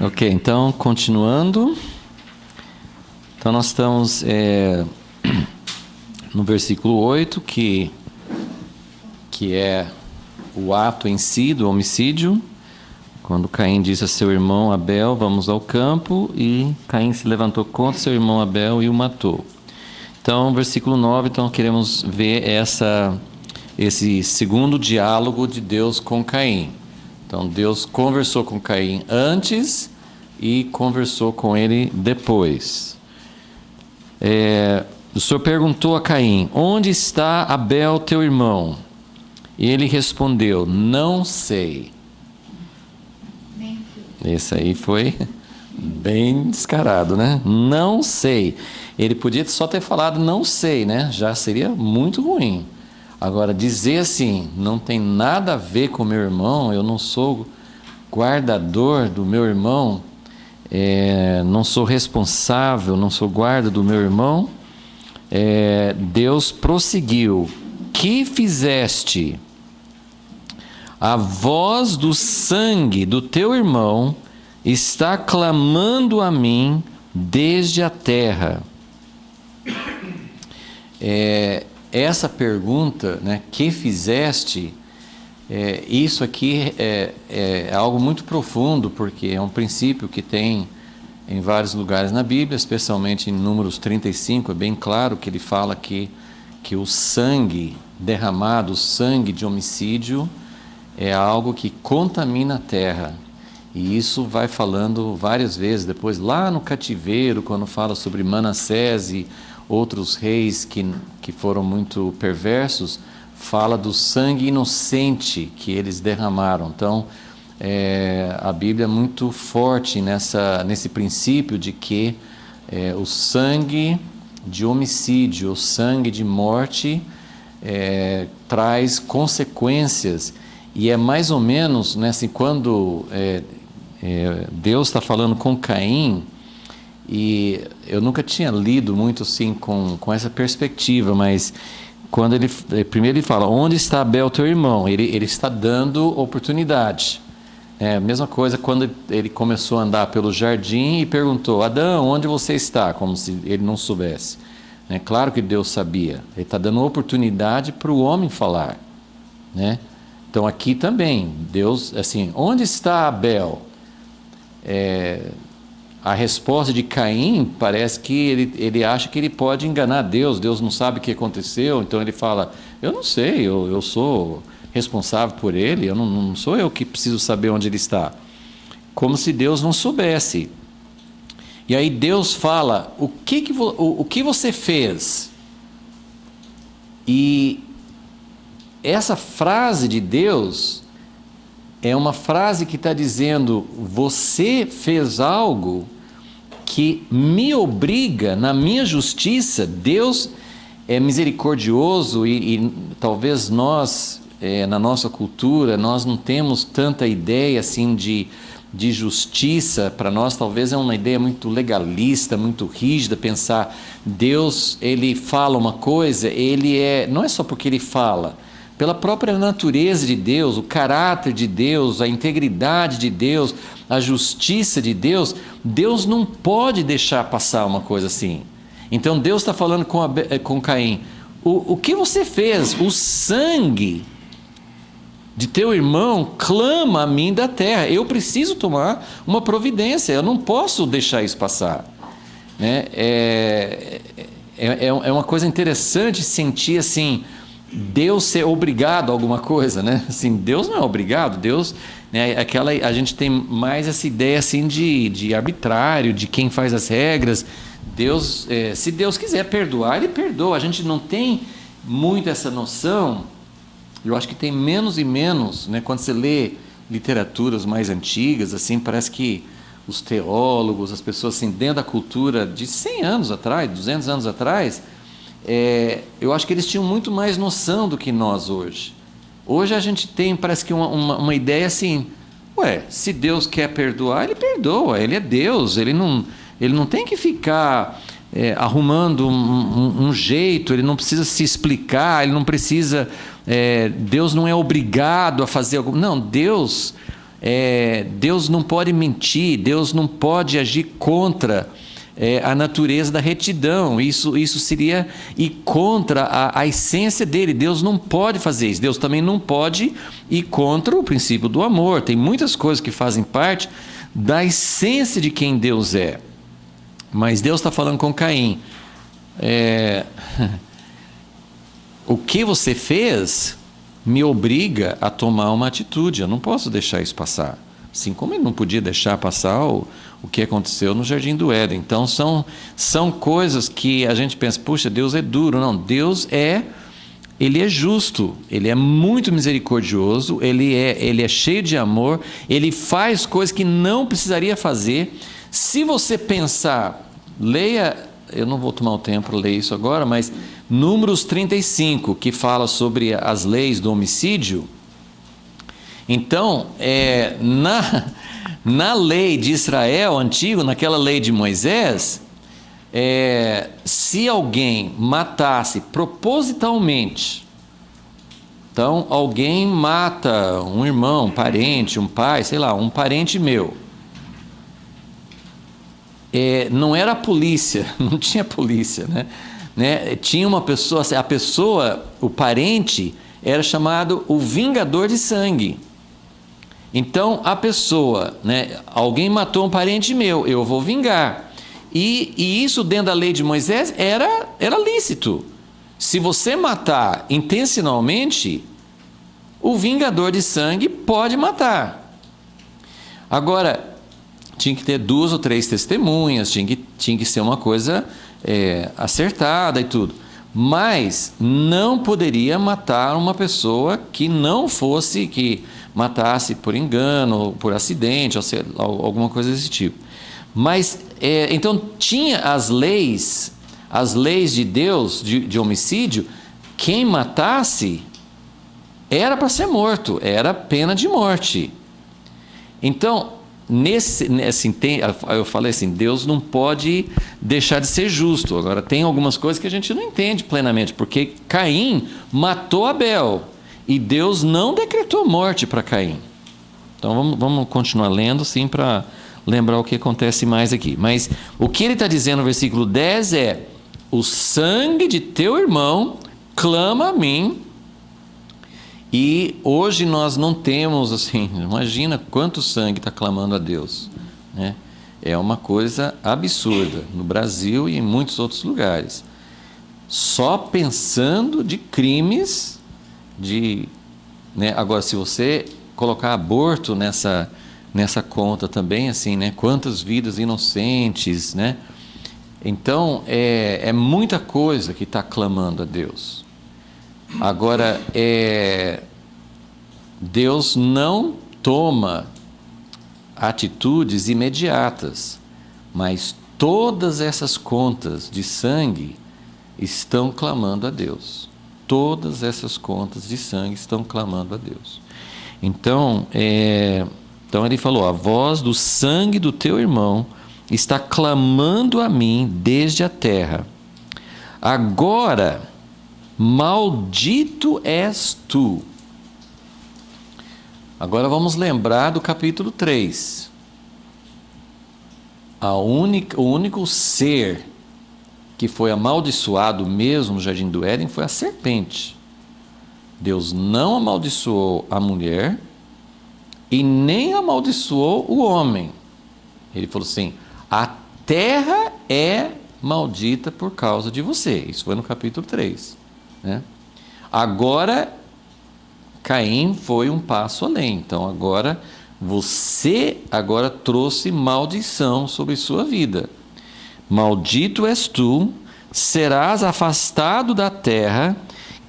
Ok, então, continuando. Então, nós estamos no versículo 8, que é o ato em si do homicídio. Quando Caim disse a seu irmão Abel, vamos ao campo, e Caim se levantou contra seu irmão Abel e o matou. Então, versículo 9, então queremos ver esse segundo diálogo de Deus com Caim. Então, Deus conversou com Caim antes e conversou com ele depois. O Senhor perguntou a Caim: onde está Abel, teu irmão? E ele respondeu: não sei. Esse aí foi bem descarado, né? Não sei. Ele podia só ter falado não sei, né? Já seria muito ruim. Agora, dizer assim, não tem nada a ver com meu irmão, eu não sou guardador do meu irmão, não sou responsável, não sou guarda do meu irmão. Deus prosseguiu: que fizeste? A voz do sangue do teu irmão está clamando a mim desde a terra. Essa pergunta, né, que fizeste, isso aqui é algo muito profundo, porque é um princípio que tem em vários lugares na Bíblia, especialmente em Números 35, é bem claro que ele fala que o sangue derramado, o sangue de homicídio, é algo que contamina a terra. E isso vai falando várias vezes depois, lá no cativeiro, quando fala sobre Manassés e outros reis que foram muito perversos, fala do sangue inocente que eles derramaram. Então, a Bíblia é muito forte nesse princípio de que o sangue de homicídio, o sangue de morte, traz consequências. E é mais ou menos, né, assim, quando Deus está falando com Caim, e eu nunca tinha lido muito assim com essa perspectiva, mas quando primeiro ele fala: onde está Abel, teu irmão? Ele está dando oportunidade. A mesma coisa quando ele começou a andar pelo jardim e perguntou: Adão, onde você está? Como se ele não soubesse. Claro que Deus sabia. Ele está dando oportunidade para o homem falar, né? Então aqui também, Deus, assim, onde está Abel? A resposta de Caim parece que ele acha que ele pode enganar Deus. Deus não sabe o que aconteceu, então ele fala: eu não sei, eu sou responsável por ele, não sou eu que preciso saber onde ele está. Como se Deus não soubesse. E aí Deus fala: o que você fez? E essa frase de Deus é uma frase que está dizendo: você fez algo que me obriga, na minha justiça. Deus é misericordioso e talvez nós, na nossa cultura, nós não temos tanta ideia assim de justiça. Para nós talvez é uma ideia muito legalista, muito rígida, pensar Deus, ele fala uma coisa, não é só porque ele fala. Pela própria natureza de Deus, o caráter de Deus, a integridade de Deus, a justiça de Deus, Deus não pode deixar passar uma coisa assim. Então Deus está falando com Caim: o que você fez? O sangue de teu irmão clama a mim da terra. Eu preciso tomar uma providência, eu não posso deixar isso passar. É uma coisa interessante sentir assim, Deus ser obrigado a alguma coisa, né? Assim, Deus não é obrigado. Deus, né, a gente tem mais essa ideia assim de arbitrário, de quem faz as regras. Deus, se Deus quiser perdoar, ele perdoa. A gente não tem muito essa noção. Eu acho que tem menos e menos, né? Quando você lê literaturas mais antigas, assim, parece que os teólogos, as pessoas assim, dentro da cultura de 100 anos atrás, 200 anos atrás, eu acho que eles tinham muito mais noção do que nós hoje. Hoje a gente tem, parece que uma ideia assim: se Deus quer perdoar, ele perdoa, ele é Deus, ele não tem que ficar arrumando um jeito, ele não precisa se explicar, ele não precisa, Deus não é obrigado a fazer algo. Não, Deus Deus não pode mentir, Deus não pode agir contra a natureza da retidão. Isso seria ir contra a essência dele. Deus não pode fazer isso. Deus também não pode ir contra o princípio do amor. Tem muitas coisas que fazem parte da essência de quem Deus é. Mas Deus está falando com Caim. O que você fez me obriga a tomar uma atitude. Eu não posso deixar isso passar. Assim como ele não podia deixar passar o que aconteceu no Jardim do Éden. Então são coisas que a gente pensa, puxa, Deus é duro. Não, Deus ele é justo, ele é muito misericordioso, ele é cheio de amor, ele faz coisas que não precisaria fazer. Se você pensar, leia, eu não vou tomar o tempo para ler isso agora, mas Números 35, que fala sobre as leis do homicídio. Então, na lei de Israel antigo, naquela lei de Moisés, se alguém matasse propositalmente, então alguém mata um irmão, um parente, um pai, sei lá, um parente meu, não era a polícia, não tinha polícia, né? Tinha uma pessoa, o parente era chamado o vingador de sangue. Então a pessoa, alguém matou um parente meu, eu vou vingar. E isso dentro da lei de Moisés era lícito. Se você matar intencionalmente, o vingador de sangue pode matar. Agora, tinha que ter 2 ou 3 testemunhas, tinha que ser uma coisa acertada e tudo. Mas não poderia matar uma pessoa que não fosse, que matasse por engano, ou por acidente, ou alguma coisa desse tipo. Mas, então, tinha as leis de Deus, de homicídio. Quem matasse era para ser morto, era pena de morte. Então, eu falei assim, Deus não pode deixar de ser justo. Agora, tem algumas coisas que a gente não entende plenamente, porque Caim matou Abel, e Deus não decretou morte para Caim. Então, vamos continuar lendo, sim, para lembrar o que acontece mais aqui. Mas o que ele está dizendo no versículo 10 é: o sangue de teu irmão clama a mim. E hoje nós não temos, assim, imagina quanto sangue está clamando a Deus, né? É uma coisa absurda no Brasil e em muitos outros lugares. Só pensando de crimes Agora, se você colocar aborto nessa conta também, assim, né? Quantas vidas inocentes, né? Então, é muita coisa que está clamando a Deus. Agora, Deus não toma atitudes imediatas, mas todas essas contas de sangue estão clamando a Deus. Todas essas contas de sangue estão clamando a Deus. Então ele falou: a voz do sangue do teu irmão está clamando a mim desde a terra. Agora, maldito és tu. Agora vamos lembrar do capítulo 3. O único ser que foi amaldiçoado mesmo no Jardim do Éden foi a serpente. Deus não amaldiçoou a mulher e nem amaldiçoou o homem. Ele falou assim: a terra é maldita por causa de você. Isso foi no capítulo 3. Né? Agora, Caim foi um passo além. Então agora, você trouxe maldição sobre sua vida. Maldito és tu, serás afastado da terra,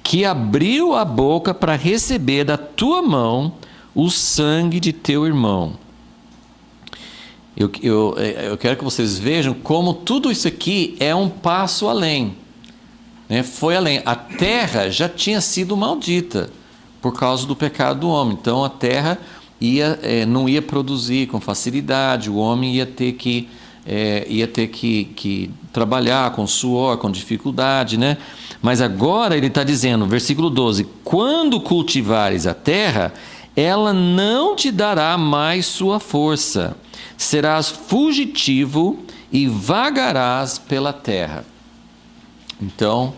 que abriu a boca para receber da tua mão o sangue de teu irmão. Eu quero que vocês vejam como tudo isso aqui é um passo além. Foi além. A terra já tinha sido maldita por causa do pecado do homem. Então a terra não ia produzir com facilidade, o homem ia ter que trabalhar com suor, com dificuldade, né? Mas agora ele está dizendo, versículo 12: quando cultivares a terra, ela não te dará mais sua força. Serás fugitivo e vagarás pela terra. Então,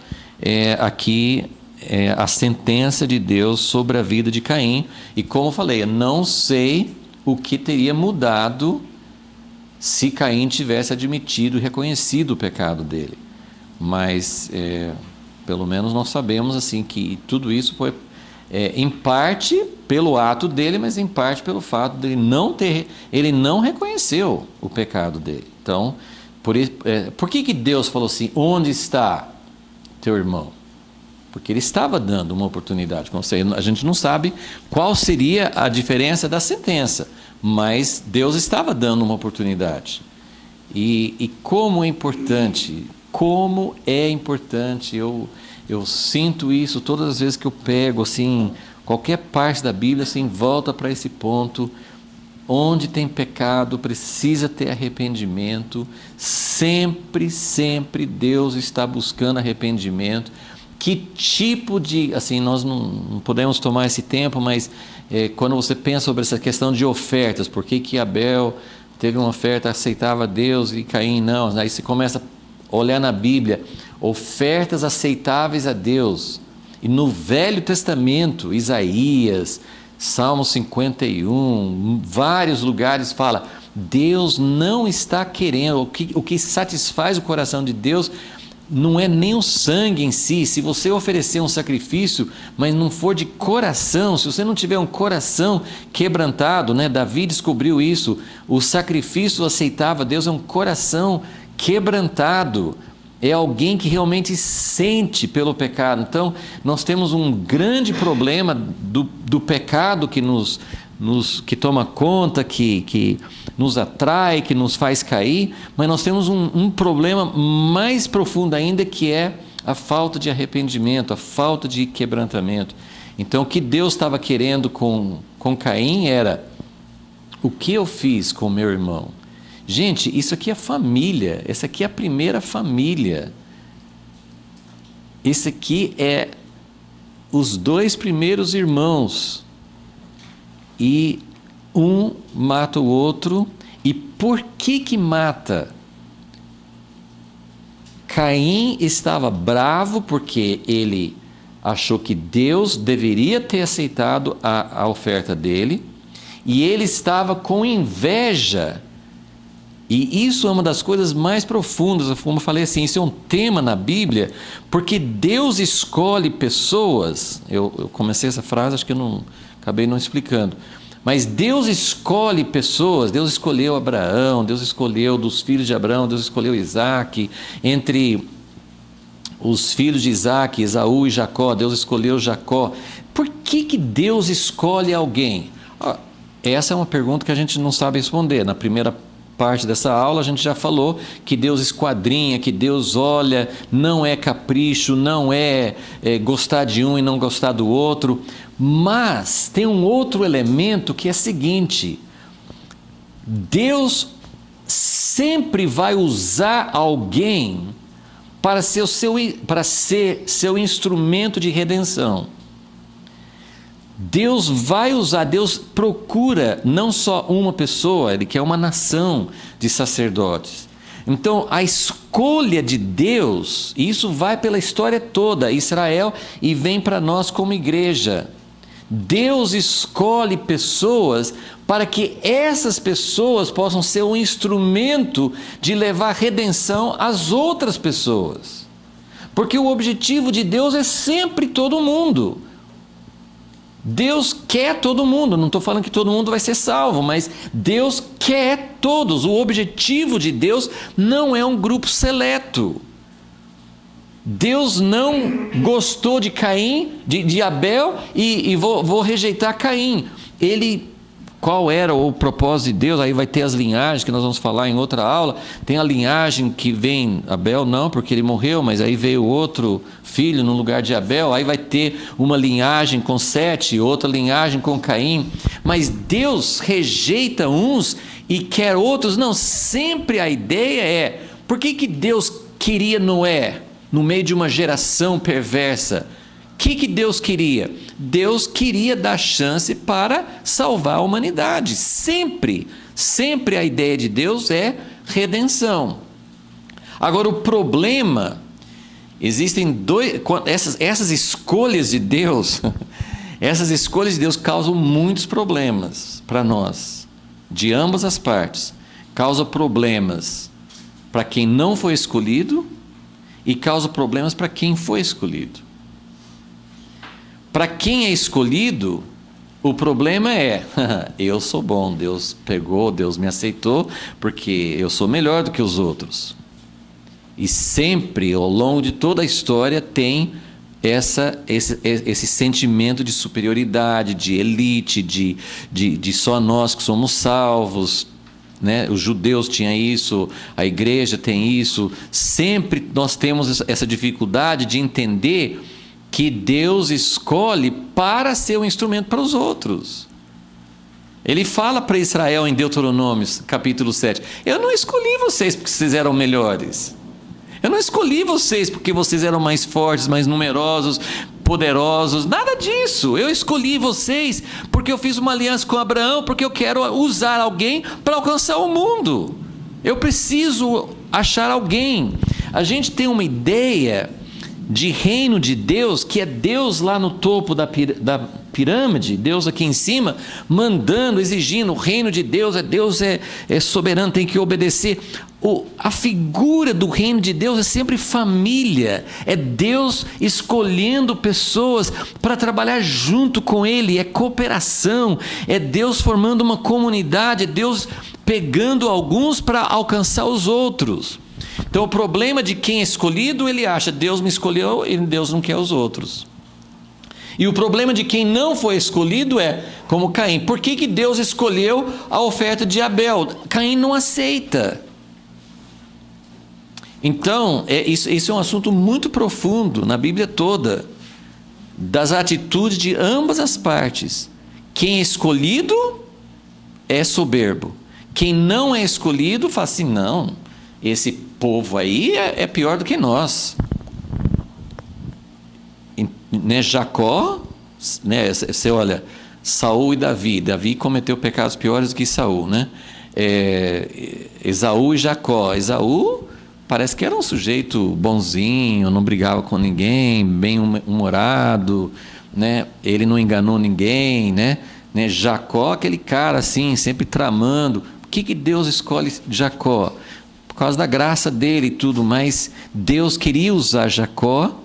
aqui é a sentença de Deus sobre a vida de Caim. E como eu falei, eu não sei o que teria mudado se Caim tivesse admitido e reconhecido o pecado dele. Mas, pelo menos nós sabemos assim que tudo isso foi em parte pelo ato dele, mas em parte pelo fato dele ele não reconheceu o pecado dele. Então, por que Deus falou assim, onde está teu irmão? Porque ele estava dando uma oportunidade. Como você, a gente não sabe qual seria a diferença da sentença, mas Deus estava dando uma oportunidade. E como é importante, eu sinto isso todas as vezes que eu pego assim, qualquer parte da Bíblia, assim, volta para esse ponto. Onde tem pecado, precisa ter arrependimento. Sempre, sempre Deus está buscando arrependimento. Que tipo de... Assim, nós não podemos tomar esse tempo, mas quando você pensa sobre essa questão de ofertas, por que Abel teve uma oferta, aceitava Deus e Caim não? Aí você começa a olhar na Bíblia, ofertas aceitáveis a Deus. E no Velho Testamento, Isaías, Salmo 51, vários lugares fala, Deus não está querendo, o que satisfaz o coração de Deus não é nem o sangue em si. Se você oferecer um sacrifício, mas não for de coração, se você não tiver um coração quebrantado, né? Davi descobriu isso, o sacrifício aceitável a Deus é um coração quebrantado, é alguém que realmente sente pelo pecado. Então, nós temos um grande problema do pecado que toma conta, que nos atrai, que nos faz cair, mas nós temos um problema mais profundo ainda, que é a falta de arrependimento, a falta de quebrantamento. Então, o que Deus estava querendo com Caim era, o que eu fiz com meu irmão? Gente, isso aqui é família, essa aqui é a primeira família. Esse aqui é os 2 primeiros irmãos. E um mata o outro. E por que mata? Caim estava bravo porque ele achou que Deus deveria ter aceitado a oferta dele. E ele estava com inveja. E isso é uma das coisas mais profundas, como eu falei assim, isso é um tema na Bíblia, porque Deus escolhe pessoas, eu comecei essa frase, acho que eu acabei não explicando, mas Deus escolhe pessoas, Deus escolheu Abraão, Deus escolheu dos filhos de Abraão, Deus escolheu Isaac, entre os filhos de Isaac, Esaú e Jacó, Deus escolheu Jacó. Por que Deus escolhe alguém? Essa é uma pergunta que a gente não sabe responder. Na primeira parte dessa aula a gente já falou que Deus esquadrinha, que Deus olha, não é capricho, não é gostar de um e não gostar do outro, mas tem um outro elemento que é o seguinte: Deus sempre vai usar alguém para ser seu instrumento de redenção. Deus vai usar, Deus procura não só uma pessoa, Ele quer uma nação de sacerdotes. Então, a escolha de Deus, isso vai pela história toda, Israel, e vem para nós como igreja. Deus escolhe pessoas para que essas pessoas possam ser um instrumento de levar redenção às outras pessoas. Porque o objetivo de Deus é sempre todo mundo. Deus quer todo mundo, não estou falando que todo mundo vai ser salvo, mas Deus quer todos. O objetivo de Deus não é um grupo seleto. Deus não gostou de Caim, de Abel, e vou rejeitar Caim. Qual era o propósito de Deus? Aí vai ter as linhagens que nós vamos falar em outra aula. Tem a linhagem que vem, Abel não, porque ele morreu, mas aí veio outro filho no lugar de Abel. Aí vai ter uma linhagem com Sete, outra linhagem com Caim. Mas Deus rejeita uns e quer outros. Não, sempre a ideia é, por que Deus queria Noé no meio de uma geração perversa? que Deus queria? Deus queria dar chance para salvar a humanidade. Sempre a ideia de Deus é redenção. Agora, o problema, existem essas escolhas de Deus, essas escolhas de Deus causam muitos problemas para nós, de ambas as partes. Causa problemas para quem não foi escolhido e causa problemas para quem foi escolhido. Para quem é escolhido, o problema é, eu sou bom, Deus pegou, Deus me aceitou, porque eu sou melhor do que os outros. E sempre, ao longo de toda a história, tem esse sentimento de superioridade, de elite, de só nós que somos salvos, né? Os judeus tinham isso, a igreja tem isso. Sempre nós temos essa dificuldade de entender que Deus escolhe para ser um instrumento para os outros. Ele fala para Israel em Deuteronômio, capítulo 7, eu não escolhi vocês porque vocês eram melhores. Eu não escolhi vocês porque vocês eram mais fortes, mais numerosos, poderosos, nada disso. Eu escolhi vocês porque eu fiz uma aliança com Abraão, porque eu quero usar alguém para alcançar o mundo. Eu preciso achar alguém. A gente tem uma ideia de reino de Deus, que é Deus lá no topo da pirâmide, Deus aqui em cima, mandando, exigindo. O reino de Deus é soberano, tem que obedecer. A figura do reino de Deus é sempre família, é Deus escolhendo pessoas para trabalhar junto com Ele, é cooperação, é Deus formando uma comunidade, é Deus pegando alguns para alcançar os outros. Então o problema de quem é escolhido, ele acha, Deus me escolheu e Deus não quer os outros. E o problema de quem não foi escolhido é, como Caim, por que Deus escolheu a oferta de Abel? Caim não aceita. Então, isso é um assunto muito profundo na Bíblia toda, das atitudes de ambas as partes. Quem é escolhido é soberbo. Quem não é escolhido fala assim, não, esse povo aí é pior do que nós. Né, Jacó, né, você olha, Saul e Davi cometeu pecados piores do que Saul, né? Esaú e Jacó. Esaú parece que era um sujeito bonzinho, não brigava com ninguém, bem humorado, né? Ele não enganou ninguém, né? Jacó, aquele cara assim, sempre tramando. Por que Deus escolhe Jacó? Por causa da graça dele e tudo, mas Deus queria usar Jacó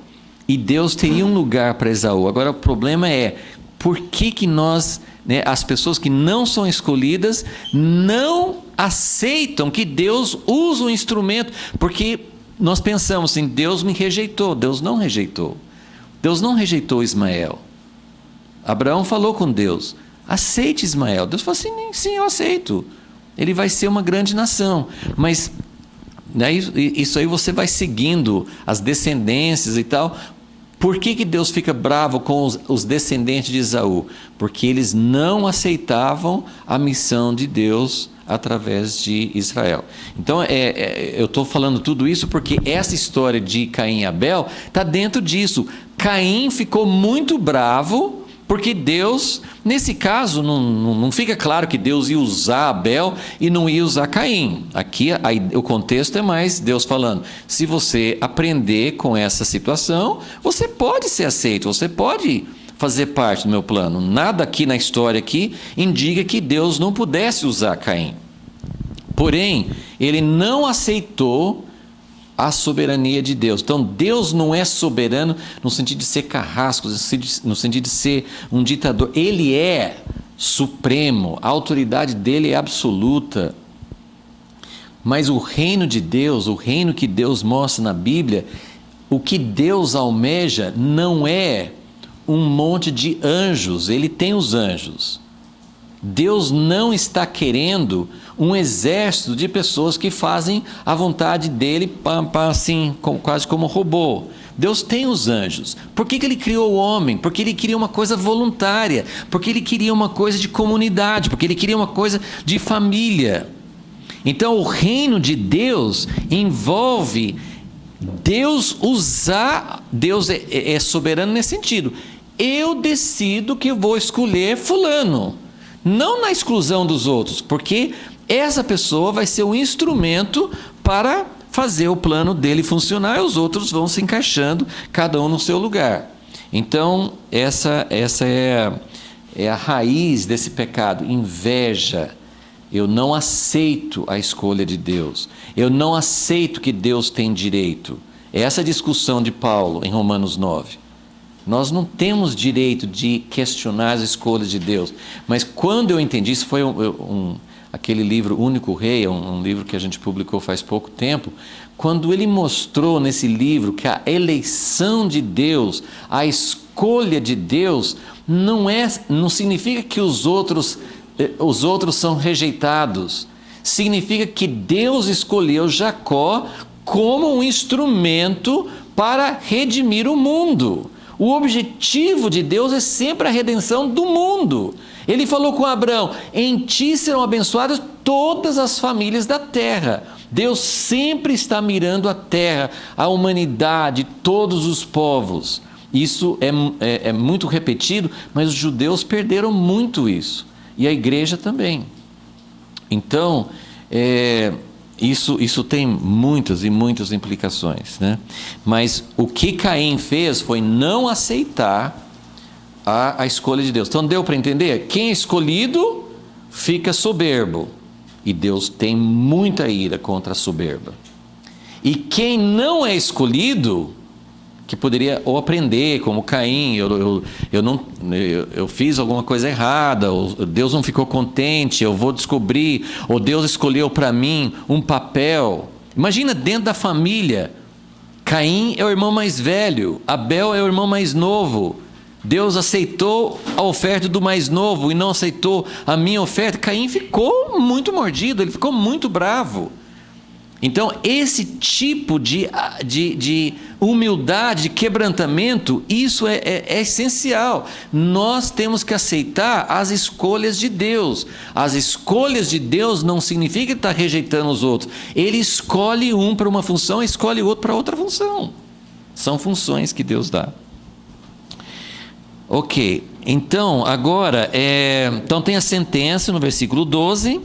e Deus teria um lugar para Esaú. Agora o problema é, por que nós, né, as pessoas que não são escolhidas, não aceitam que Deus usa o instrumento? Porque nós pensamos assim, Deus me rejeitou. Deus não rejeitou. Deus não rejeitou Ismael. Abraão falou com Deus, aceite Ismael. Deus falou assim, sim, eu aceito. Ele vai ser uma grande nação. Mas né, isso aí você vai seguindo as descendências e tal. Por que Deus fica bravo com os descendentes de Esaú? Porque eles não aceitavam a missão de Deus através de Israel. Então, eu estou falando tudo isso porque essa história de Caim e Abel está dentro disso. Caim ficou muito bravo porque Deus, nesse caso, não fica claro que Deus ia usar Abel e não ia usar Caim. Aqui o contexto é mais Deus falando, se você aprender com essa situação, você pode ser aceito, você pode fazer parte do meu plano. Nada aqui na história aqui indica que Deus não pudesse usar Caim. Porém, ele não aceitou a soberania de Deus. Então Deus não é soberano no sentido de ser carrasco, no sentido de ser um ditador. Ele é supremo, a autoridade dele é absoluta. Mas o reino de Deus, o reino que Deus mostra na Bíblia, o que Deus almeja não é um monte de anjos. Ele tem os anjos. Deus não está querendo um exército de pessoas que fazem a vontade dele assim, quase como robô. Deus tem os anjos. Por que ele criou o homem? Porque ele queria uma coisa voluntária, porque ele queria uma coisa de comunidade, porque ele queria uma coisa de família. Então o reino de Deus envolve Deus é soberano nesse sentido. Eu decido que vou escolher fulano, não na exclusão dos outros, porque essa pessoa vai ser o instrumento para fazer o plano dele funcionar e os outros vão se encaixando, cada um no seu lugar. Então, essa é a raiz desse pecado, inveja. Eu não aceito a escolha de Deus. Eu não aceito que Deus tem direito. Essa é a discussão de Paulo em Romanos 9. Nós não temos direito de questionar as escolhas de Deus. Mas quando eu entendi, isso foi aquele livro Único Rei, um livro que a gente publicou faz pouco tempo, quando ele mostrou nesse livro que a eleição de Deus, a escolha de Deus, não significa que os outros são rejeitados. Significa que Deus escolheu Jacó como um instrumento para redimir o mundo. O objetivo de Deus é sempre a redenção do mundo. Ele falou com Abraão: em ti serão abençoadas todas as famílias da terra. Deus sempre está mirando a terra, a humanidade, todos os povos. Isso é muito repetido, mas os judeus perderam muito isso. E a igreja também. Então, isso tem muitas e muitas implicações, né? Mas o que Caim fez foi não aceitar a escolha de Deus. Então deu para entender? Quem é escolhido fica soberbo. E Deus tem muita ira contra a soberba. E quem não é escolhido, que poderia ou aprender, como Caim, eu fiz alguma coisa errada, ou Deus não ficou contente, eu vou descobrir, ou Deus escolheu para mim um papel. Imagina dentro da família, Caim é o irmão mais velho, Abel é o irmão mais novo, Deus aceitou a oferta do mais novo e não aceitou a minha oferta. Caim ficou muito mordido, ele ficou muito bravo. Então, esse tipo de humildade, de quebrantamento, isso é essencial. Nós temos que aceitar as escolhas de Deus. As escolhas de Deus não significa que está rejeitando os outros. Ele escolhe um para uma função e escolhe outro para outra função. São funções que Deus dá. Ok, então, agora, então tem a sentença no versículo 12.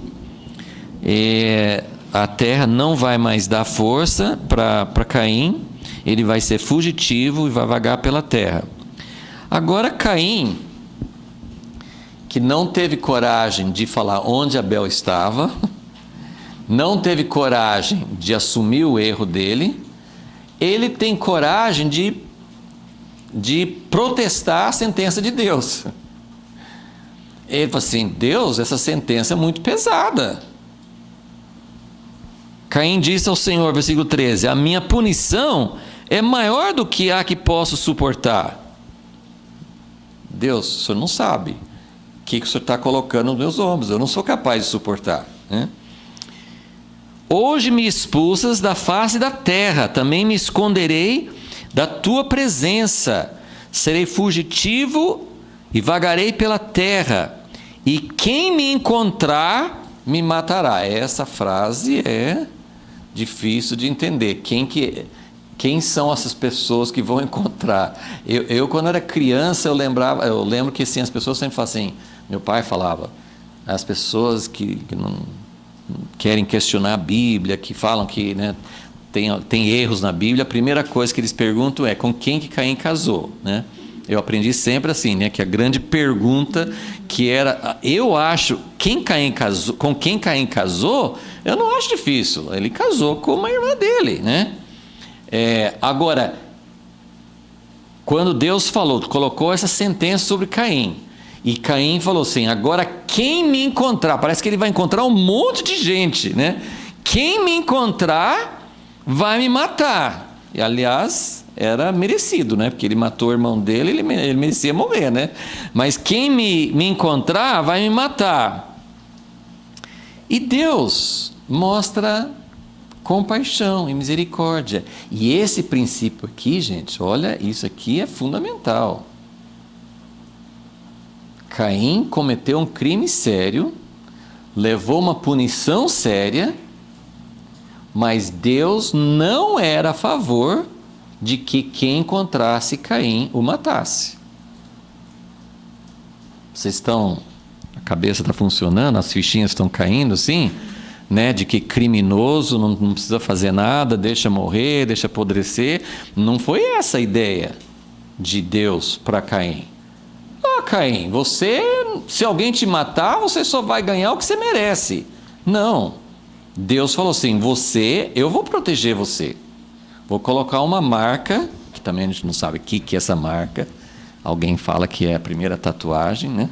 A terra não vai mais dar força para Caim, ele vai ser fugitivo e vai vagar pela terra. Agora Caim, que não teve coragem de falar onde Abel estava, não teve coragem de assumir o erro dele, ele tem coragem de protestar a sentença de Deus. Ele fala assim: Deus, essa sentença é muito pesada. Caim disse ao Senhor, versículo 13: a minha punição é maior do que a que posso suportar. Deus, o Senhor não sabe o que o Senhor está colocando nos meus ombros, eu não sou capaz de suportar, né? Hoje me expulsas da face da terra, também me esconderei da tua presença, serei fugitivo e vagarei pela terra, e quem me encontrar me matará. Essa frase é difícil de entender. Quem são essas pessoas que vão encontrar? Eu quando era criança, eu lembro que assim, as pessoas sempre falam assim, meu pai falava, as pessoas que não querem questionar a Bíblia, que falam que, né, tem erros na Bíblia, a primeira coisa que eles perguntam é com quem que Caim casou, né? Eu aprendi sempre assim, né, que a grande pergunta que era, eu acho, com quem Caim casou, eu não acho difícil, ele casou com uma irmã dele, né? Agora, quando Deus colocou essa sentença sobre Caim, e Caim falou assim, agora quem me encontrar, parece que ele vai encontrar um monte de gente, né? Quem me encontrar vai me matar. E aliás, era merecido, né? Porque ele matou o irmão dele, ele merecia morrer, né? Mas quem me encontrar vai me matar. E Deus mostra compaixão e misericórdia. E esse princípio aqui, gente, olha, isso aqui é fundamental. Caim cometeu um crime sério, levou uma punição séria, mas Deus não era a favor de que quem encontrasse Caim o matasse. Vocês estão... A cabeça está funcionando, as fichinhas estão caindo assim, né? De que criminoso não precisa fazer nada, deixa morrer, deixa apodrecer. Não foi essa a ideia de Deus para Caim. Caim, você, se alguém te matar, você só vai ganhar o que você merece. Não. Deus falou assim, eu vou proteger você. Vou colocar uma marca, que também a gente não sabe o que é essa marca. Alguém fala que é a primeira tatuagem, né?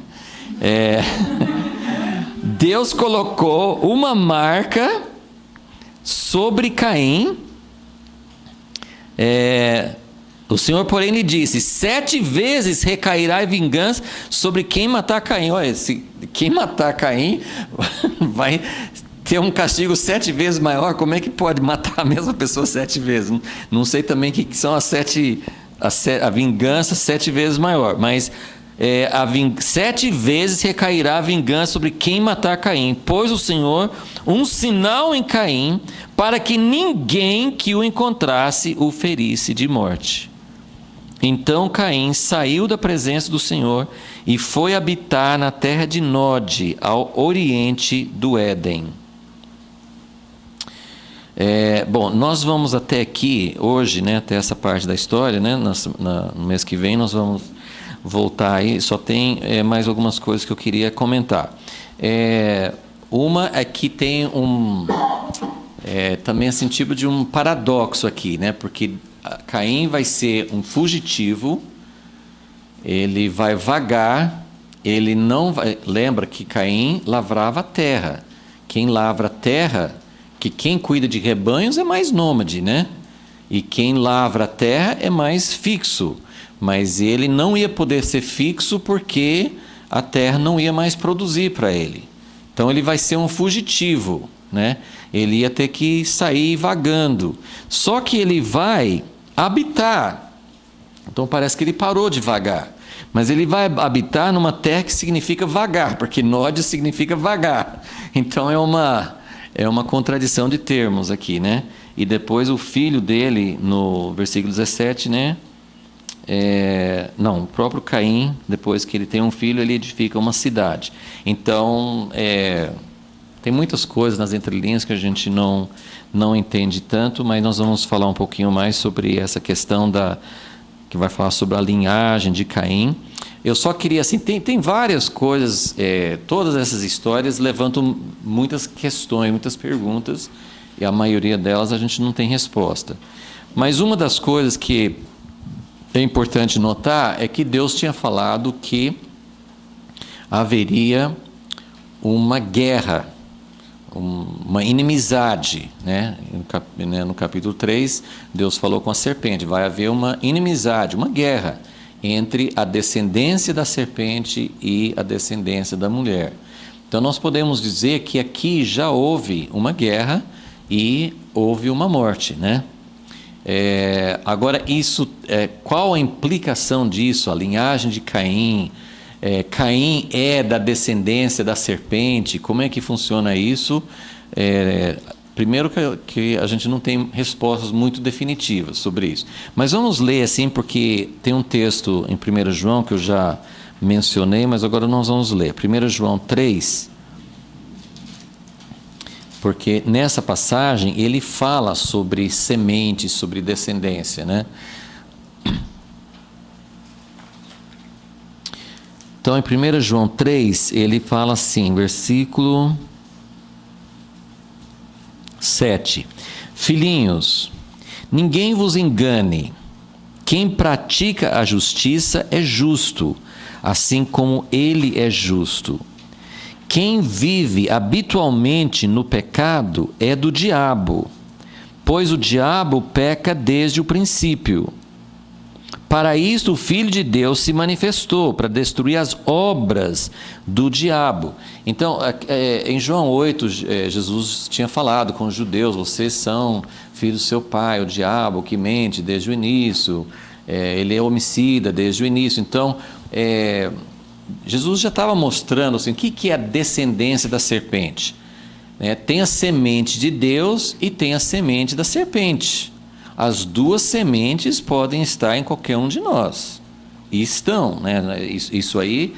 Deus colocou uma marca sobre Caim. O Senhor, porém, lhe disse: 7 vezes recairá a vingança sobre quem matar Caim. Olha, quem matar Caim vai ter um castigo 7 vezes maior. Como é que pode matar a mesma pessoa 7 vezes? Não sei também o que são a vingança 7 vezes maior, mas 7 vezes recairá a vingança sobre quem matar Caim. Pôs o Senhor um sinal em Caim, para que ninguém que o encontrasse o ferisse de morte. Então Caim saiu da presença do Senhor e foi habitar na terra de Nod, ao oriente do Éden. Bom, nós vamos até aqui hoje, né, até essa parte da história, né, no mês que vem nós vamos voltar aí. Só tem mais algumas coisas que eu queria comentar. Uma é que tem também assim, tipo de um paradoxo aqui, né, porque Caim vai ser um fugitivo, ele vai vagar, ele não vai... Lembra que Caim lavrava a terra. Quem lavra a terra, que quem cuida de rebanhos é mais nômade, né? E quem lavra a terra é mais fixo. Mas ele não ia poder ser fixo porque a terra não ia mais produzir para ele. Então ele vai ser um fugitivo, né? Ele ia ter que sair vagando. Só que ele vai habitar. Então parece que ele parou de vagar. Mas ele vai habitar numa terra que significa vagar, porque Nod significa vagar. Então é uma contradição de termos aqui, né? E depois o filho dele, no versículo 17, né? O próprio Caim, depois que ele tem um filho, ele edifica uma cidade. Então, tem muitas coisas nas entrelinhas que a gente não entende tanto, mas nós vamos falar um pouquinho mais sobre essa questão que vai falar sobre a linhagem de Caim. Eu só queria, assim, tem várias coisas, todas essas histórias levantam muitas questões, muitas perguntas, e a maioria delas a gente não tem resposta. Mas uma das coisas que é importante notar é que Deus tinha falado que haveria uma guerra, uma inimizade, né? No capítulo 3, Deus falou com a serpente, vai haver uma inimizade, uma guerra entre a descendência da serpente e a descendência da mulher. Então nós podemos dizer que aqui já houve uma guerra e houve uma morte, né? Agora, qual a implicação disso? A linhagem de Caim, Caim é da descendência da serpente, como é que funciona isso? Primeiro que a gente não tem respostas muito definitivas sobre isso. Mas vamos ler assim, porque tem um texto em 1 João que eu já mencionei, mas agora nós vamos ler. 1 João 3... porque nessa passagem ele fala sobre semente, sobre descendência, né? Então, em 1 João 3, ele fala assim, versículo 7. Filhinhos, ninguém vos engane. Quem pratica a justiça é justo, assim como ele é justo. Quem vive habitualmente no pecado é do diabo, pois o diabo peca desde o princípio. Para isto o Filho de Deus se manifestou, para destruir as obras do diabo. Então, em João 8, Jesus tinha falado com os judeus, vocês são filhos do seu pai, o diabo que mente desde o início, ele é homicida desde o início. Então, Jesus já estava mostrando assim, o que é a descendência da serpente. né? Tem a semente de Deus e tem a semente da serpente. As duas sementes podem estar em qualquer um de nós. E estão, né? Isso aí,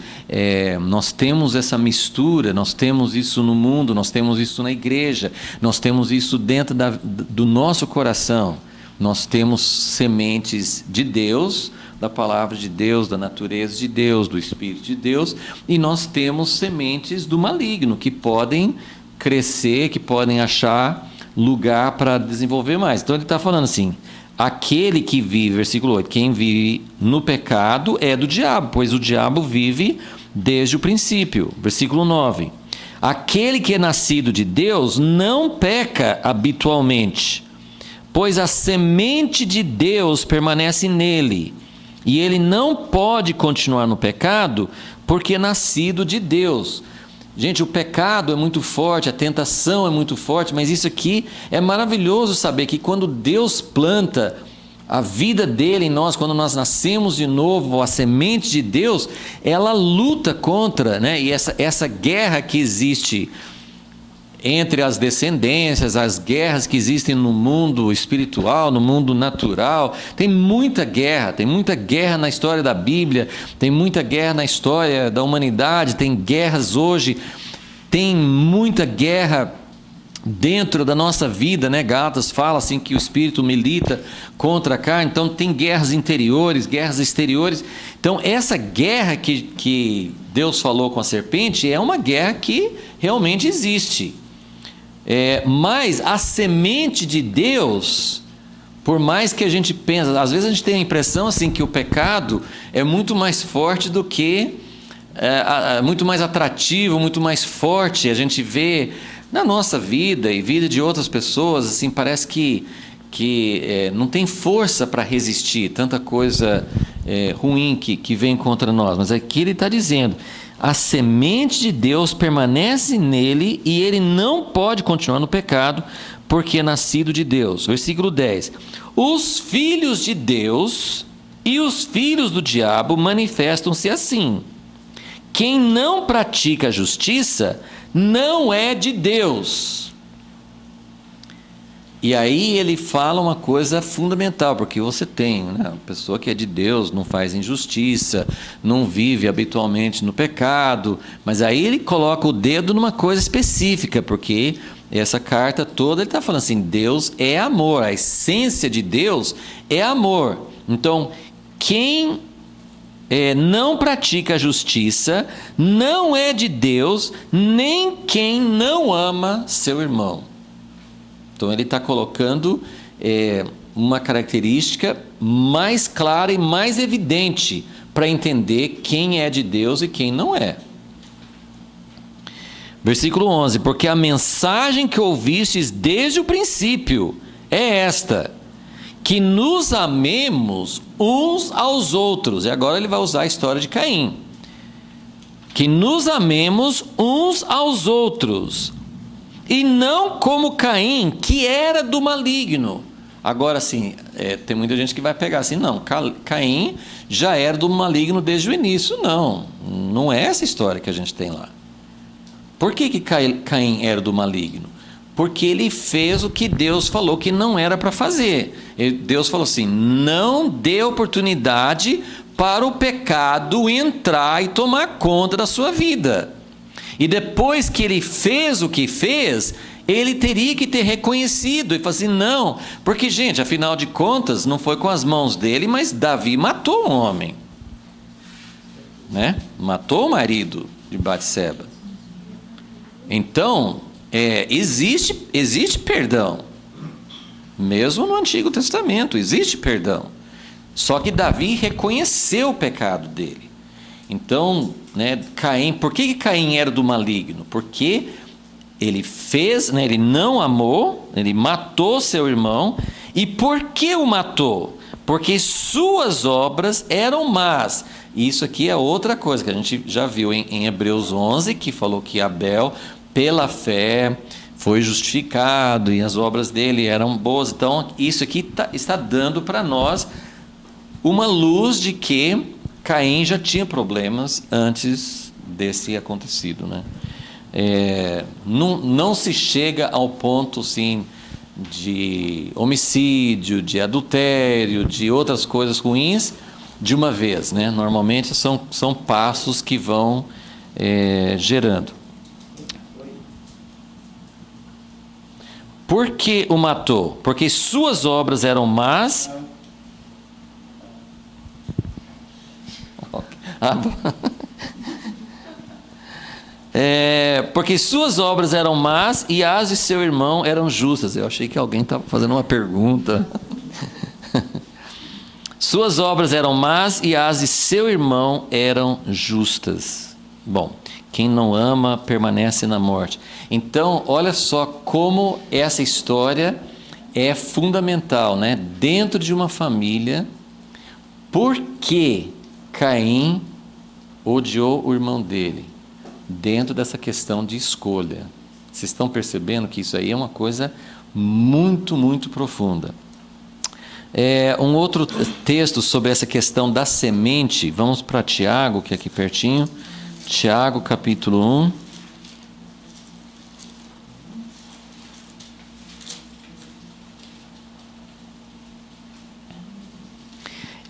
nós temos essa mistura, nós temos isso no mundo, nós temos isso na igreja, nós temos isso dentro do nosso coração. Nós temos sementes de Deus, da palavra de Deus, da natureza de Deus, do Espírito de Deus, e nós temos sementes do maligno, que podem crescer, que podem achar lugar para desenvolver mais. Então ele está falando assim: aquele que vive, versículo 8, quem vive no pecado é do diabo, pois o diabo vive desde o princípio. Versículo 9, aquele que é nascido de Deus não peca habitualmente, pois a semente de Deus permanece nele, e ele não pode continuar no pecado, porque é nascido de Deus. Gente, o pecado é muito forte, a tentação é muito forte, mas isso aqui é maravilhoso saber que quando Deus planta a vida dele em nós, quando nós nascemos de novo, a semente de Deus, ela luta contra, né? E essa guerra que existe entre as descendências, as guerras que existem no mundo espiritual, no mundo natural, tem muita guerra na história da Bíblia, tem muita guerra na história da humanidade, tem guerras hoje, tem muita guerra dentro da nossa vida, né? Gálatas fala assim que o espírito milita contra a carne, então tem guerras interiores, guerras exteriores. Então essa guerra que Deus falou com a serpente é uma guerra que realmente existe. Mas a semente de Deus, por mais que a gente pense, às vezes a gente tem a impressão assim que o pecado é muito mais forte do que, muito mais atrativo, muito mais forte. A gente vê na nossa vida e vida de outras pessoas, assim, parece que não tem força para resistir tanta coisa ruim que vem contra nós. Mas aqui ele está dizendo: a semente de Deus permanece nele e ele não pode continuar no pecado, porque é nascido de Deus. Versículo 10. Os filhos de Deus e os filhos do diabo manifestam-se assim: quem não pratica a justiça não é de Deus. E aí ele fala uma coisa fundamental, porque você tem, né, uma pessoa que é de Deus, não faz injustiça, não vive habitualmente no pecado, mas aí ele coloca o dedo numa coisa específica, porque essa carta toda ele está falando assim: Deus é amor, a essência de Deus é amor. Então, quem não pratica a justiça não é de Deus, nem quem não ama seu irmão. Então ele está colocando uma característica mais clara e mais evidente para entender quem é de Deus e quem não é. Versículo 11: porque a mensagem que ouvistes desde o princípio é esta, que nos amemos uns aos outros. E agora ele vai usar a história de Caim. Que nos amemos uns aos outros, e não como Caim, que era do maligno. Agora sim, tem muita gente que vai pegar assim: não, Caim já era do maligno desde o início. Não é essa história que a gente tem lá. Por que Caim era do maligno? Porque ele fez o que Deus falou que não era para fazer. Deus falou assim: não dê oportunidade para o pecado entrar e tomar conta da sua vida. E depois que ele fez o que fez, ele teria que ter reconhecido e falar assim: não, porque, gente, afinal de contas, não foi com as mãos dele, mas Davi matou um homem, né? Matou o marido de Batseba. Então, existe perdão, mesmo no Antigo Testamento, existe perdão. Só que Davi reconheceu o pecado dele. Então, né, Caim, por que Caim era do maligno? Porque ele fez, né, ele não amou, ele matou seu irmão. E por que o matou? Porque suas obras eram más. E isso aqui é outra coisa que a gente já viu em Hebreus 11, que falou que Abel, pela fé, foi justificado e as obras dele eram boas. Então, isso aqui está dando para nós uma luz de que Caim já tinha problemas antes desse acontecido, né? não se chega ao ponto, sim, de homicídio, de adultério, de outras coisas ruins de uma vez, né? Normalmente são passos que vão gerando. Por que o matou? Porque suas obras eram más. Porque suas obras eram más e as de seu irmão eram justas. Eu achei que alguém estava fazendo uma pergunta. Suas obras eram más e as de seu irmão eram justas. Bom, quem não ama permanece na morte. Então, olha só como essa história é fundamental, né? Dentro de uma família, por que Caim odiou o irmão dele? Dentro dessa questão de escolha. Vocês estão percebendo que isso aí é uma coisa muito, muito profunda. Um outro texto sobre essa questão da semente, vamos para Tiago, que é aqui pertinho. Tiago, capítulo 1.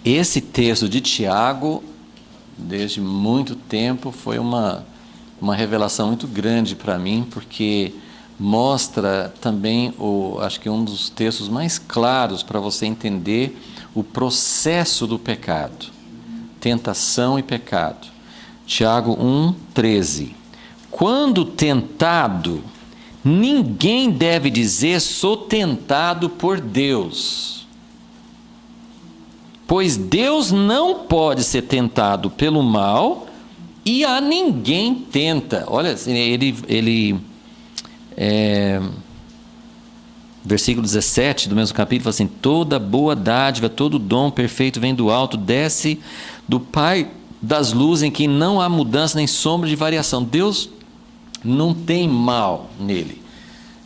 Esse texto de Tiago, desde muito tempo, foi uma revelação muito grande para mim, porque mostra também, acho que um dos textos mais claros para você entender o processo do pecado, tentação e pecado. Tiago 1,13. Quando tentado, ninguém deve dizer sou tentado por Deus, pois Deus não pode ser tentado pelo mal e a ninguém tenta. Olha, versículo 17 do mesmo capítulo, fala assim: toda boa dádiva, todo dom perfeito vem do alto, desce do Pai das luzes, em que não há mudança nem sombra de variação. Deus não tem mal nele.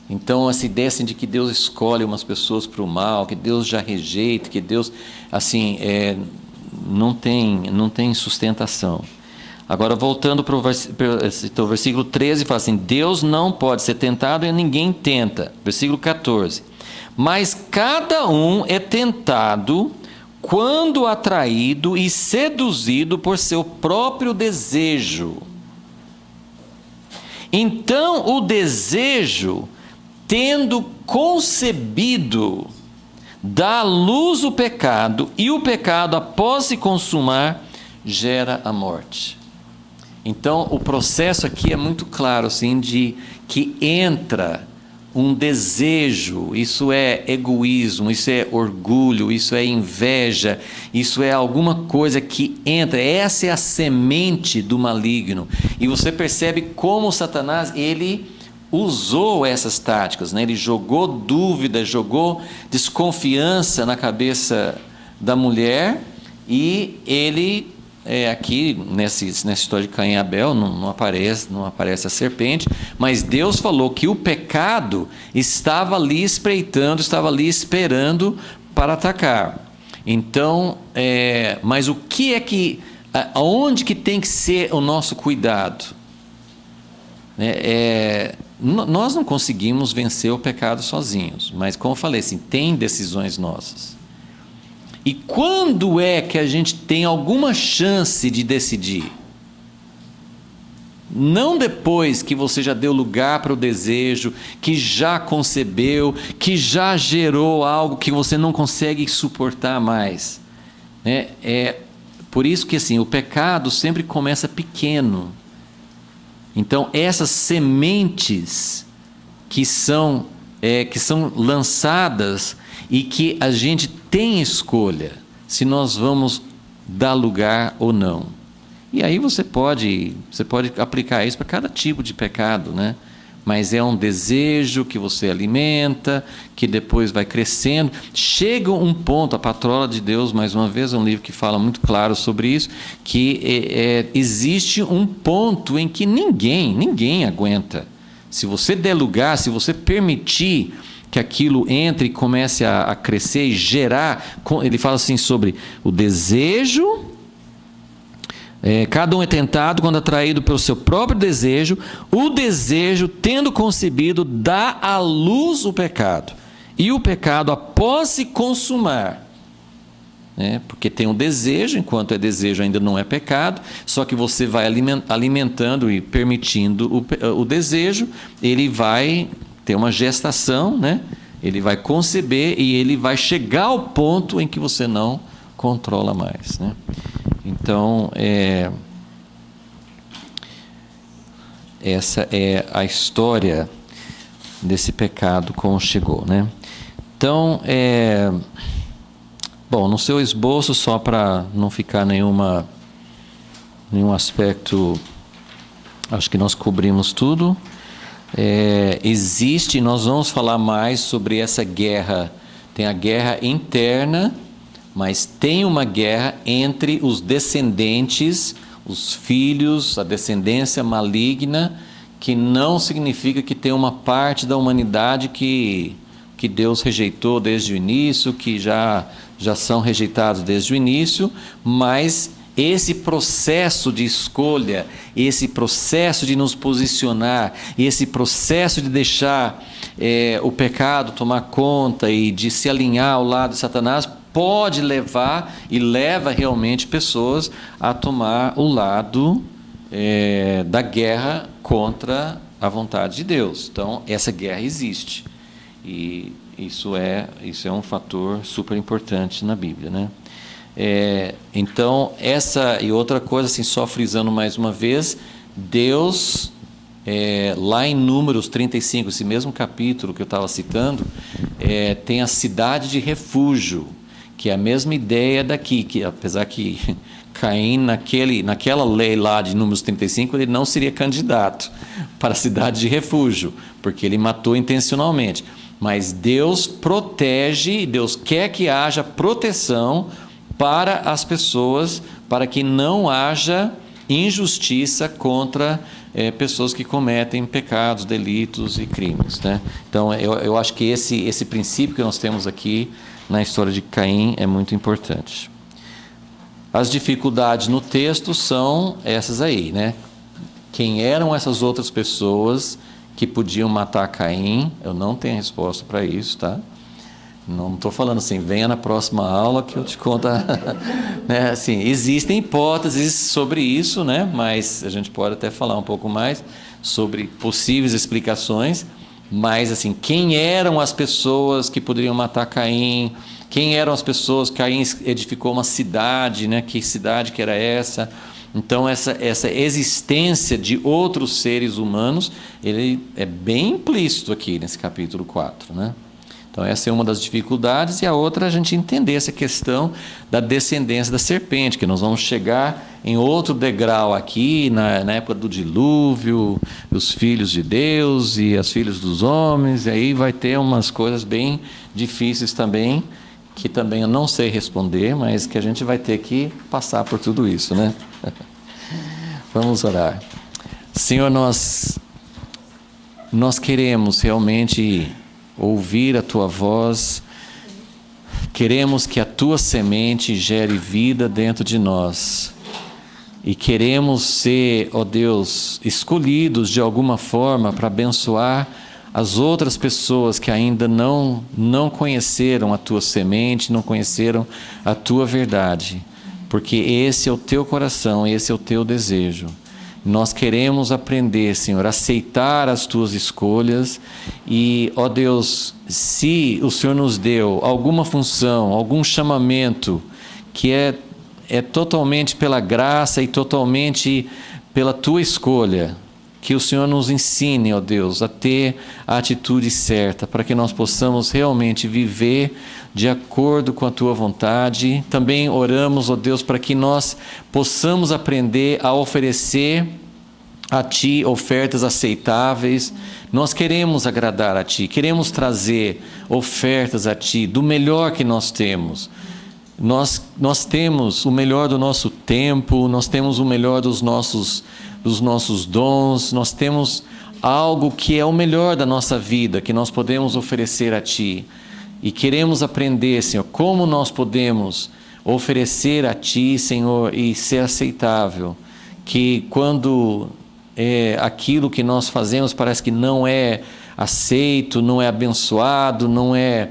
Então, essa ideia assim, de que Deus escolhe umas pessoas para o mal, que Deus já rejeita, que Deus assim, não tem sustentação. Agora, voltando para o versículo 13, fala assim: Deus não pode ser tentado e ninguém tenta. Versículo 14. Mas cada um é tentado quando atraído e seduzido por seu próprio desejo. Então, o desejo, tendo concebido, dá à luz o pecado, e o pecado, após se consumar, gera a morte. Então, o processo aqui é muito claro, assim, de que entra um desejo, isso é egoísmo, isso é orgulho, isso é inveja, isso é alguma coisa que entra, essa é a semente do maligno. E você percebe como Satanás, ele usou essas táticas, né? Ele jogou dúvida, jogou desconfiança na cabeça da mulher, e ele... aqui nessa história de Caim e Abel não aparece a serpente, mas Deus falou que o pecado estava ali espreitando, estava ali esperando para atacar. Então, mas o que é que, aonde que tem que ser o nosso cuidado? Nós não conseguimos vencer o pecado sozinhos, mas como eu falei, assim, tem decisões nossas. E quando é que a gente tem alguma chance de decidir? Não depois que você já deu lugar para o desejo, que já concebeu, que já gerou algo que você não consegue suportar mais. Por isso que assim, o pecado sempre começa pequeno. Então, essas sementes que são lançadas e que a gente tem escolha, se nós vamos dar lugar ou não. E aí você pode aplicar isso para cada tipo de pecado, né? Mas é um desejo que você alimenta, que depois vai crescendo. Chega um ponto, a Patrola de Deus, mais uma vez, é um livro que fala muito claro sobre isso, que existe um ponto em que ninguém aguenta. Se você der lugar, se você permitir que aquilo entre e comece a crescer e gerar, ele fala assim sobre o desejo, Cada um é tentado quando atraído pelo seu próprio desejo. O desejo, tendo concebido, dá à luz o pecado. E o pecado, após se consumar, porque tem um desejo, enquanto é desejo ainda não é pecado, só que você vai alimentando e permitindo o desejo, ele vai ter uma gestação, ele vai conceber e ele vai chegar ao ponto em que você não controla mais. Então, essa é a história desse pecado como chegou. Então, bom, no seu esboço, só para não ficar nenhum aspecto, acho que nós cobrimos tudo. Existe, nós vamos falar mais sobre essa guerra. Tem a guerra interna, mas tem uma guerra entre os descendentes, os filhos, a descendência maligna, que não significa que tem uma parte da humanidade que Deus rejeitou desde o início, que já são rejeitados desde o início, mas esse processo de escolha, esse processo de nos posicionar, esse processo de deixar o pecado tomar conta e de se alinhar ao lado de Satanás, pode levar e leva realmente pessoas a tomar o lado da guerra contra a vontade de Deus. Então, essa guerra existe. E isso é um fator super importante na Bíblia, então, essa e outra coisa, assim, só frisando mais uma vez, Deus, lá em Números 35, esse mesmo capítulo que eu estava citando, tem a cidade de refúgio, que é a mesma ideia daqui, que apesar que Caim, naquela lei lá de Números 35, ele não seria candidato para a cidade de refúgio, porque ele matou intencionalmente. Mas Deus protege, Deus quer que haja proteção para as pessoas, para que não haja injustiça contra pessoas que cometem pecados, delitos e crimes. Então, eu acho que esse princípio que nós temos aqui na história de Caim é muito importante. As dificuldades no texto são essas aí, Quem eram essas outras pessoas que podiam matar Caim? Eu não tenho resposta para isso, tá? Não estou falando assim, venha na próxima aula que eu te conto. Assim, existem hipóteses sobre isso, mas a gente pode até falar um pouco mais sobre possíveis explicações. Mas, assim, quem eram as pessoas que poderiam matar Caim? Quem eram as pessoas? Caim edificou uma cidade, Que cidade que era essa? Então, essa existência de outros seres humanos, ele é bem implícito aqui nesse capítulo 4, Então, essa é uma das dificuldades, e a outra é a gente entender essa questão da descendência da serpente, que nós vamos chegar em outro degrau aqui, na época do dilúvio, os filhos de Deus e as filhas dos homens, e aí vai ter umas coisas bem difíceis também, que também eu não sei responder, mas que a gente vai ter que passar por tudo isso, Vamos orar. Senhor, nós queremos realmente ouvir a Tua voz, queremos que a Tua semente gere vida dentro de nós, e queremos ser, ó Deus, escolhidos de alguma forma para abençoar as outras pessoas que ainda não conheceram a Tua semente, não conheceram a Tua verdade, porque esse é o Teu coração, esse é o Teu desejo. Nós queremos aprender, Senhor, a aceitar as Tuas escolhas e, ó Deus, se o Senhor nos deu alguma função, algum chamamento que é totalmente pela graça e totalmente pela Tua escolha, que o Senhor nos ensine, ó Deus, a ter a atitude certa, para que nós possamos realmente viver de acordo com a Tua vontade. Também oramos, ó Deus, para que nós possamos aprender a oferecer a Ti ofertas aceitáveis. Nós queremos agradar a Ti, queremos trazer ofertas a Ti do melhor que nós temos. Nós temos o melhor do nosso tempo, nós temos o melhor dos nossos dons, nós temos algo que é o melhor da nossa vida, que nós podemos oferecer a Ti. E queremos aprender, Senhor, como nós podemos oferecer a Ti, Senhor, e ser aceitável. Que quando aquilo que nós fazemos parece que não é aceito, não é abençoado, não é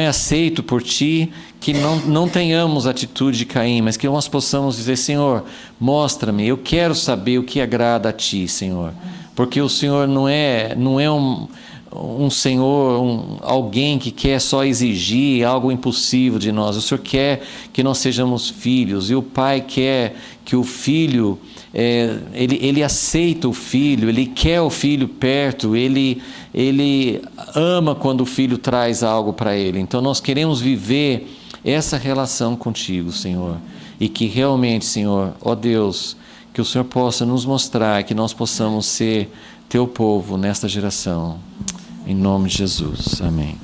aceito por Ti, que não tenhamos atitude de Caim, mas que nós possamos dizer: Senhor, mostra-me, eu quero saber o que agrada a Ti, Senhor, porque o Senhor não é um Senhor, alguém que quer só exigir algo impossível de nós. O Senhor quer que nós sejamos filhos, e o Pai quer que o filho, ele aceita o filho, ele quer o filho perto, ele ama quando o filho traz algo para ele. Então nós queremos viver essa relação contigo, Senhor, e que realmente, Senhor, ó Deus, que o Senhor possa nos mostrar, que nós possamos ser teu povo nesta geração. Em nome de Jesus. Amém.